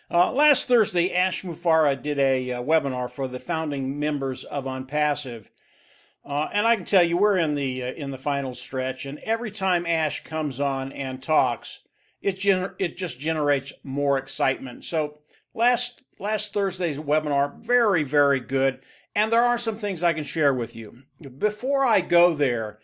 Last Thursday, Ash Mufareh did a webinar for the founding members of Onpassive, and I can tell you we're in the final stretch. And every time Ash comes on and talks, it just generates more excitement. So last Thursday's webinar, very good, and there are some things I can share with you. Before I go there,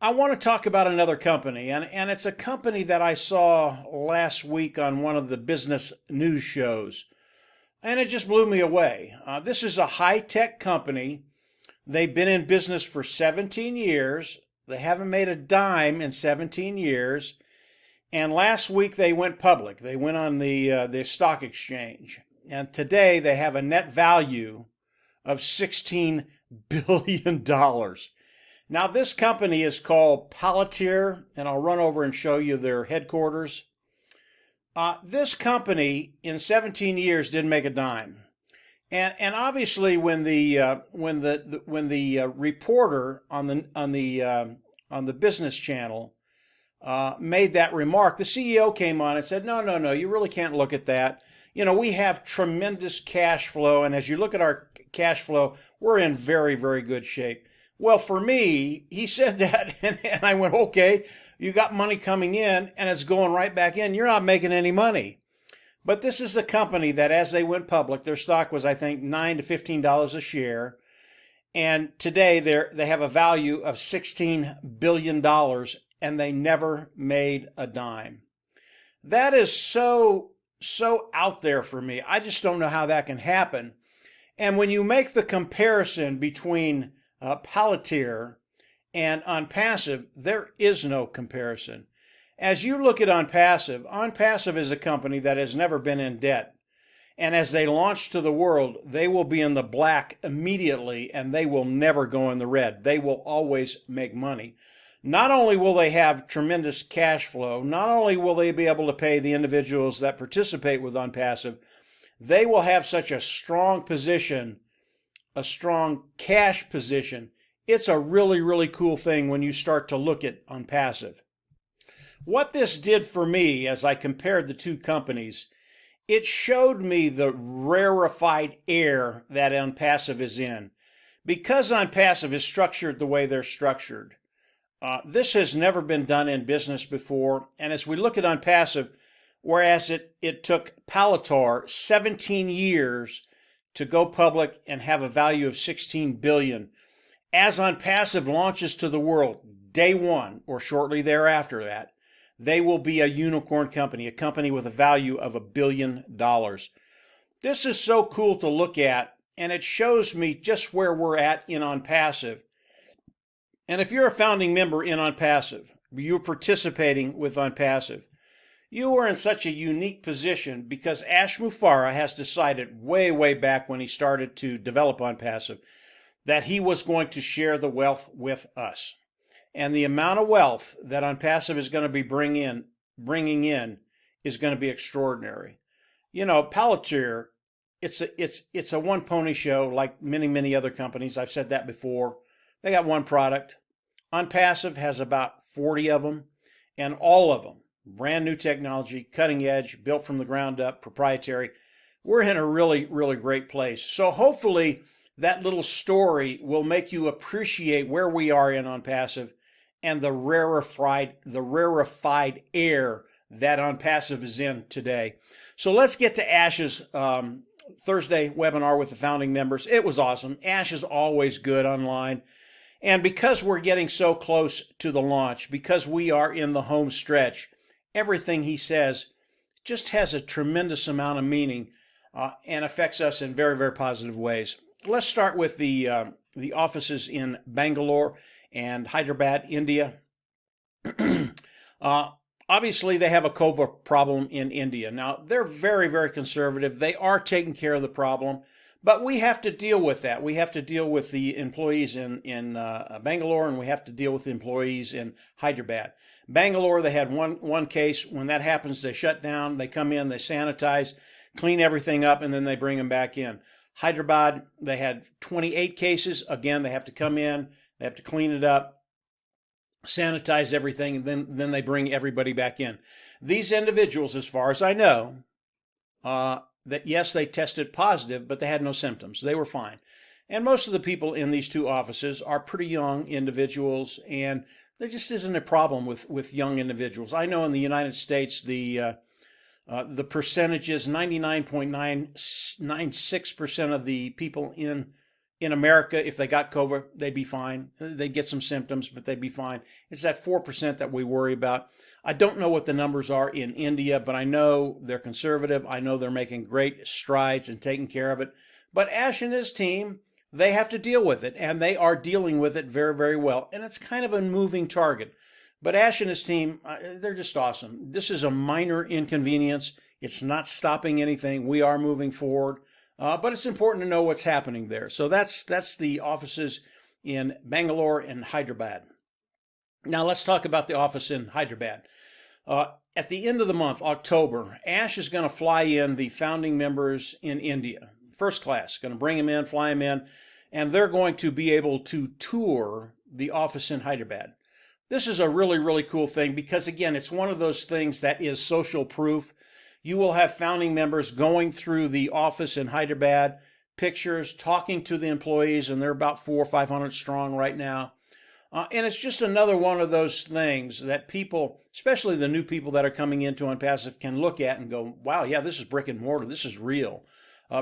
I want to talk about another company, and it's a company that I saw last week on one of the business news shows, and it just blew me away. This is a high-tech company. They've been in business for 17 years. They haven't made a dime in 17 years, and last week they went public. They went on the stock exchange, and today they have a net value of $16 billion. Now, this company is called Palantir, and I'll run over and show you their headquarters. This company, in 17 years, didn't make a dime, and obviously, when the reporter on the business channel made that remark, the CEO came on and said, "No, you really can't look at that. You know, we have tremendous cash flow, and as you look at our cash flow, we're in very good shape." Well, for me, he said that, and I went, okay, you got money coming in, and it's going right back in. You're not making any money. But this is a company that, as they went public, their stock was, I think, $9 to $15 a share, and today they have a value of $16 billion, and they never made a dime. That is so out there for me. I just don't know how that can happen. And when you make the comparison between Palantir and Onpassive, there is no comparison. As you look at Onpassive is a company that has never been in debt. And as they launch to the world, they will be in the black immediately, and they will never go in the red. They will always make money. Not only will they have tremendous cash flow, not only will they be able to pay the individuals that participate with Onpassive, they will have such a strong position, a strong cash position. It's a really cool thing when you start to look at Onpassive. What this did for me as I compared the two companies, it showed me the rarefied air that Onpassive is in. Because Onpassive is structured the way they're structured, this has never been done in business before. And as we look at Onpassive, whereas it took Palantir 17 years to go public and have a value of $16 billion. As Onpassive launches to the world, day one or shortly thereafter that, they will be a unicorn company, a company with a value of $1 billion. This is so cool to look at, and it shows me just where we're at in Onpassive. And if you're a founding member in Onpassive, you're participating with Onpassive, you are in such a unique position because Ash Mufareh has decided way back when he started to develop Onpassive that he was going to share the wealth with us. And the amount of wealth that Onpassive is going to be bringing in is going to be extraordinary. You know, Palantir, it's a one pony show like many other companies. I've said that before. They got one product. Onpassive has about 40 of them, and all of them brand new technology, cutting edge, built from the ground up, proprietary. We're in a really great place. So hopefully that little story will make you appreciate where we are in Onpassive and the rarefied air that Onpassive is in today. So let's get to Ash's Thursday webinar with the founding members. It was awesome. Ash is always good online. And because we're getting so close to the launch, because we are in the home stretch, everything he says just has a tremendous amount of meaning and affects us in very positive ways. Let's start with the offices in Bangalore and Hyderabad, India. Obviously, they have a COVID problem in India. Now, they're very conservative. They are taking care of the problem, but we have to deal with that. We have to deal with the employees in Bangalore, and we have to deal with the employees in Hyderabad. Bangalore, they had one case. When that happens, they shut down. They come in, they sanitize, clean everything up, and then they bring them back in. Hyderabad, they had 28 cases. Again, they have to come in, they have to clean it up, sanitize everything, and then they bring everybody back in. These individuals, as far as I know, that, yes, they tested positive, but they had no symptoms. They were fine. And most of the people in these two offices are pretty young individuals, and there just isn't a problem with young individuals. I know in the United States, the percentage is 99.996% of the people in America, if they got COVID, they'd be fine. They'd get some symptoms, but they'd be fine. It's that 4% that we worry about. I don't know what the numbers are in India, but I know they're conservative. I know they're making great strides and taking care of it. But Ash and his team, they have to deal with it, and they are dealing with it very, very well. And it's kind of a moving target. But Ash and his team, they're just awesome. This is a minor inconvenience. It's not stopping anything. We are moving forward. But it's important to know what's happening there. So that's the offices in Bangalore and Hyderabad. Now let's talk about the office in Hyderabad. At the end of the month, October, Ash is going to fly in the founding members in India. First class, going to bring them in, fly them in, and they're going to be able to tour the office in Hyderabad. This is a really, really cool thing because, again, it's one of those things that is social proof. You will have founding members going through the office in Hyderabad, pictures, talking to the employees, and they're about 400 or 500 strong right now. And it's just another one of those things that people, especially the new people that are coming into Onpassive, can look at and go, wow, yeah, this is brick and mortar. This is real.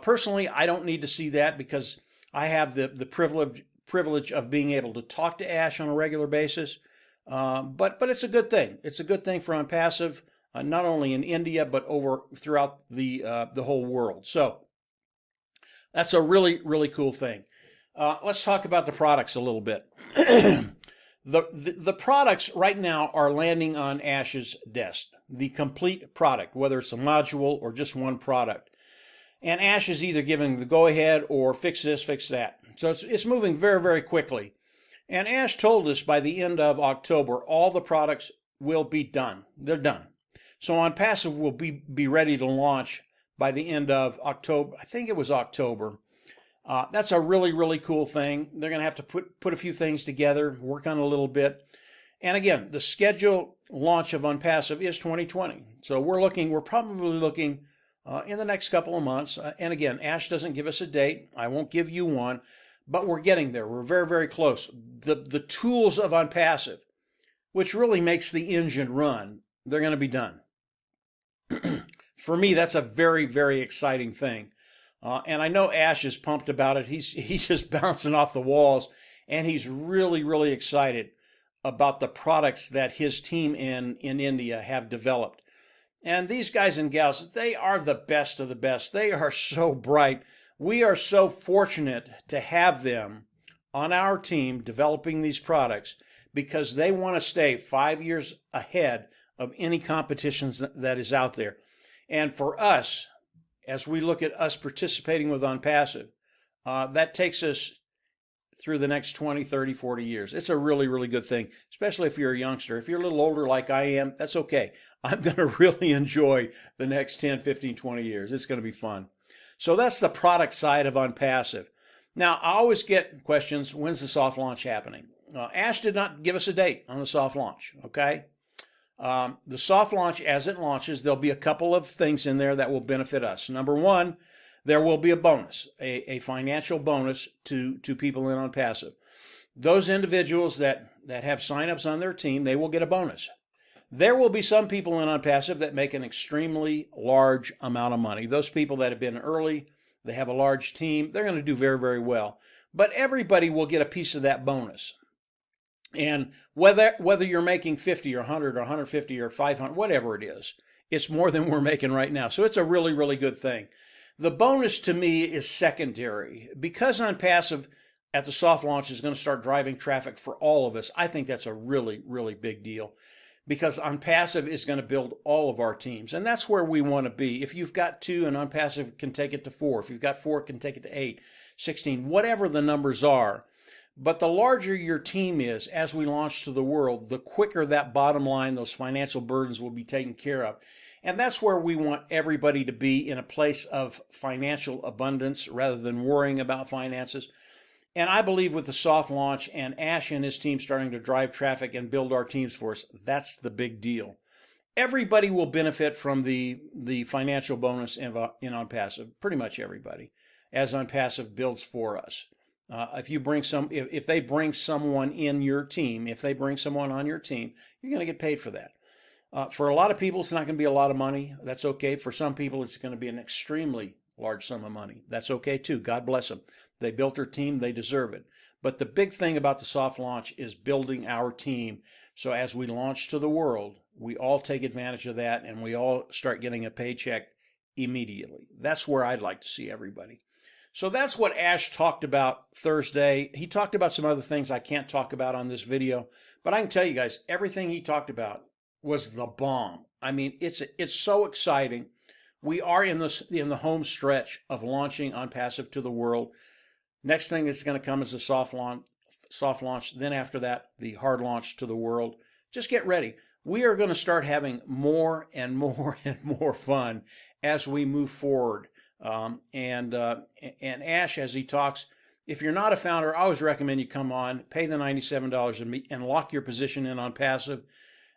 Personally, I don't need to see that because I have the privilege of being able to talk to Ash on a regular basis. But it's a good thing. It's a good thing for Onpassive. Not only in India, but throughout the whole world. So that's a really, really cool thing. Let's talk about the products a little bit. The products right now are landing on Ash's desk. The complete product, whether it's a module or just one product. And Ash is either giving the go-ahead or fix this, fix that. So it's moving very, very quickly. And Ash told us by the end of October, all the products will be done. They're done. So Onpassive will be ready to launch by the end of October. I think it was October. That's a really, really cool thing. They're going to have to put a few things together, work on it a little bit. And again, the scheduled launch of Onpassive is 2020. So we're probably looking in the next couple of months. And again, Ash doesn't give us a date. I won't give you one, but we're getting there. We're very, very close. The tools of Onpassive, which really makes the engine run, they're going to be done. For me, that's a very, very exciting thing. And I know Ash is pumped about it. He's just bouncing off the walls, and he's really, really excited about the products that his team in India have developed. And these guys and gals, they are the best of the best. They are so bright. We are so fortunate to have them on our team developing these products because they want to stay 5 years ahead of any competitions that is out there. And for us, as we look at us participating with Onpassive, that takes us through the next 20, 30, 40 years. It's a really, really good thing, especially if you're a youngster. If you're a little older like I am, that's okay. I'm going to really enjoy the next 10, 15, 20 years. It's going to be fun. So that's the product side of Onpassive. Now, I always get questions, when's the soft launch happening? Ash did not give us a date on the soft launch, okay? The soft launch, as it launches, there'll be a couple of things in there that will benefit us. Number one, there will be a bonus, a financial bonus to people in Onpassive. Those individuals that have signups on their team, they will get a bonus. There will be some people in Onpassive that make an extremely large amount of money. Those people that have been early, they have a large team, they're going to do very, very well. But everybody will get a piece of that bonus. And whether you're making 50 or 100 or 150 or 500, whatever it is, it's more than we're making right now. So it's a really, really good thing. The bonus to me is secondary. Because Onpassive at the soft launch is going to start driving traffic for all of us, I think that's a really, really big deal. Because Onpassive is going to build all of our teams. And that's where we want to be. If you've got 2 and Onpassive can take it to 4. If you've got 4, it can take it to 8, 16, whatever the numbers are. But the larger your team is as we launch to the world, the quicker that bottom line, those financial burdens will be taken care of. And that's where we want everybody to be, in a place of financial abundance rather than worrying about finances. And I believe with the soft launch and Ash and his team starting to drive traffic and build our teams for us, that's the big deal. everybody will benefit from the financial bonus in Onpassive, pretty much everybody, as Onpassive builds for us. If they bring someone in your team, if they bring someone on your team, you're going to get paid for that. For a lot of people, it's not going to be a lot of money. That's okay. For some people, it's going to be an extremely large sum of money. That's okay too. God bless them. They built their team. They deserve it. But the big thing about the soft launch is building our team. So as we launch to the world, we all take advantage of that and we all start getting a paycheck immediately. That's where I'd like to see everybody. So that's what Ash talked about Thursday. He talked about some other things I can't talk about on this video, but I can tell you guys, everything he talked about was the bomb. I mean, it's so exciting. We are in the home stretch of launching Onpassive to the world. Next thing that's going to come is a soft launch. Then after that, the hard launch to the world. Just get ready. We are going to start having more and more and more fun as we move forward. And Ash, as he talks, if you're not a founder, I always recommend you come on, pay the $97 and lock your position in Onpassive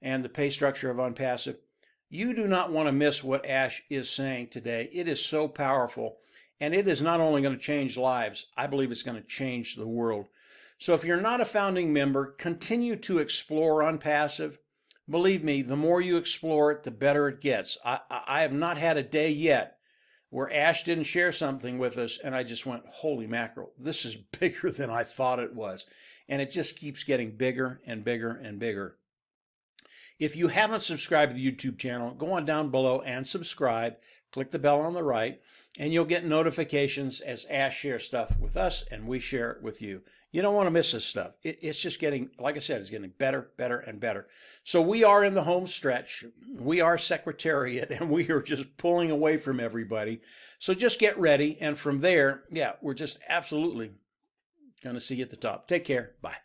and the pay structure of Onpassive. You do not want to miss what Ash is saying today. It is so powerful, and it is not only going to change lives, I believe it's going to change the world. So if you're not a founding member, continue to explore Onpassive. Believe me, the more you explore it, the better it gets. I have not had a day yet where Ash didn't share something with us, and I just went, holy mackerel, this is bigger than I thought it was. And it just keeps getting bigger and bigger and bigger. If you haven't subscribed to the YouTube channel, go on down below and subscribe. Click the bell on the right, and you'll get notifications as Ash shares stuff with us, and we share it with you. You don't want to miss this stuff. It's just getting, like I said, it's getting better, better, and better. So we are in the home stretch. We are Secretariat, and we are just pulling away from everybody. So just get ready, and from there, yeah, we're just absolutely going to see you at the top. Take care. Bye.